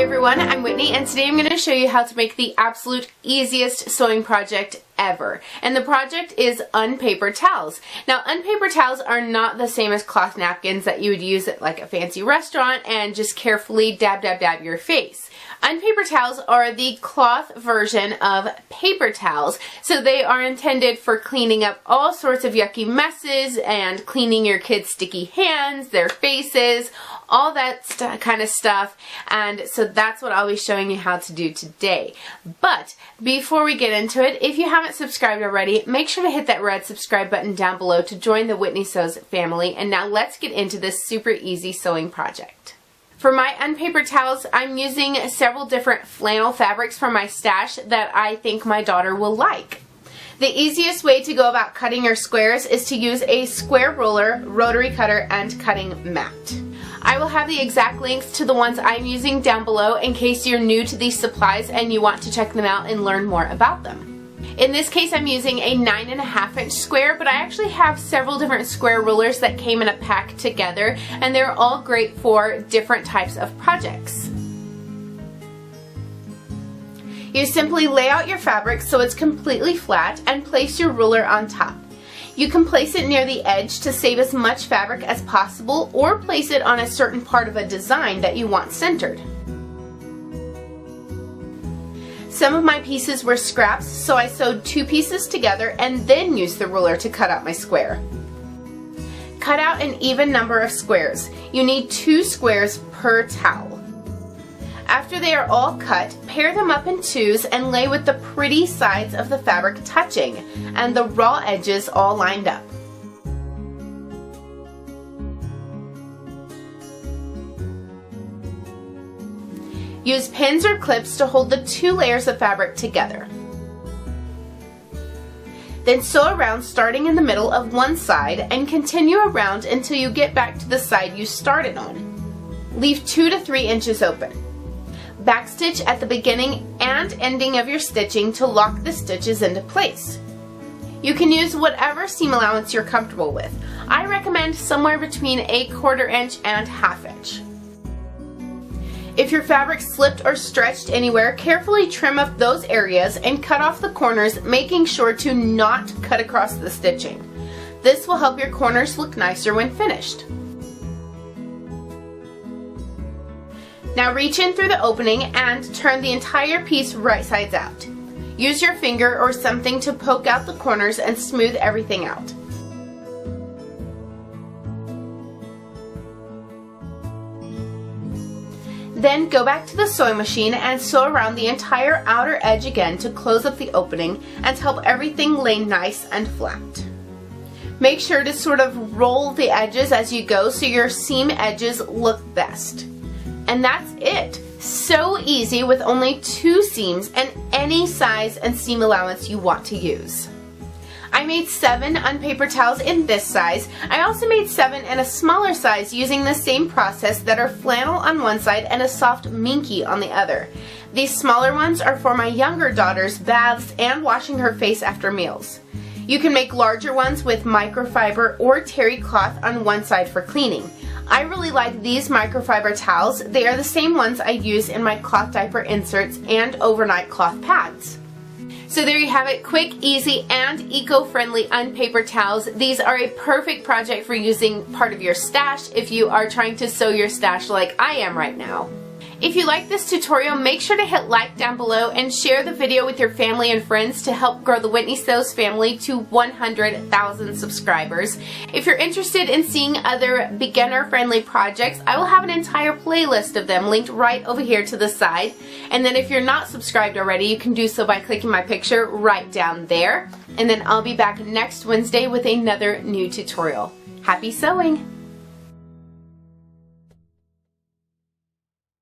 everyone, I'm Whitney, and today I'm going to show you how to make the absolute easiest sewing project ever. And the project is Unpaper towels. Now, Unpaper towels are not the same as cloth napkins that you would use at like a fancy restaurant and just carefully dab dab dab your face. Unpaper towels are the cloth version of paper towels, so they are intended for cleaning up all sorts of yucky messes and cleaning your kids' sticky hands, their faces, all that kind of stuff. And so that's what I'll be showing you how to do today. But before we get into it, if you haven't subscribed already, make sure to hit that red subscribe button down below to join the Whitney Sews family. And now let's get into this super easy sewing project. For my Unpaper towels, I'm using several different flannel fabrics from my stash that I think my daughter will like. The easiest way to go about cutting your squares is to use a square ruler, rotary cutter, and cutting mat. I will have the exact links to the ones I'm using down below in case you're new to these supplies and you want to check them out and learn more about them. In this case, I'm using a 9.5-inch square, but I actually have several different square rulers that came in a pack together, and they're all great for different types of projects. You simply lay out your fabric so it's completely flat and place your ruler on top. You can place it near the edge to save as much fabric as possible, or place it on a certain part of a design that you want centered. Some of my pieces were scraps, so I sewed 2 pieces together and then used the ruler to cut out my square. Cut out an even number of squares. You need 2 squares per towel. After they are all cut, pair them up in 2s and lay with the pretty sides of the fabric touching and the raw edges all lined up. Use pins or clips to hold the 2 layers of fabric together. Then sew around starting in the middle of one side and continue around until you get back to the side you started on. Leave 2 to 3 inches open. Backstitch at the beginning and ending of your stitching to lock the stitches into place. You can use whatever seam allowance you're comfortable with. I recommend somewhere between 1/4 inch and 1/2 inch. If your fabric slipped or stretched anywhere, carefully trim up those areas and cut off the corners, making sure to not cut across the stitching. This will help your corners look nicer when finished. Now reach in through the opening and turn the entire piece right sides out. Use your finger or something to poke out the corners and smooth everything out. Then go back to the sewing machine and sew around the entire outer edge again to close up the opening and help everything lay nice and flat. Make sure to sort of roll the edges as you go so your seam edges look best. And that's it. So easy with only 2 seams and any size and seam allowance you want to use. I made 7 Unpaper towels in this size. I also made 7 in a smaller size using the same process that are flannel on one side and a soft minky on the other. These smaller ones are for my younger daughter's baths and washing her face after meals. You can make larger ones with microfiber or terry cloth on one side for cleaning. I really like these microfiber towels. They are the same ones I use in my cloth diaper inserts and overnight cloth pads. So there you have it, quick, easy, and eco-friendly Unpaper towels. These are a perfect project for using part of your stash if you are trying to sew your stash like I am right now. If you like this tutorial, make sure to hit like down below and share the video with your family and friends to help grow the Whitney Sews family to 100,000 subscribers. If you're interested in seeing other beginner-friendly projects, I will have an entire playlist of them linked right over here to the side. And then if you're not subscribed already, you can do so by clicking my picture right down there. And then I'll be back next Wednesday with another new tutorial. Happy sewing!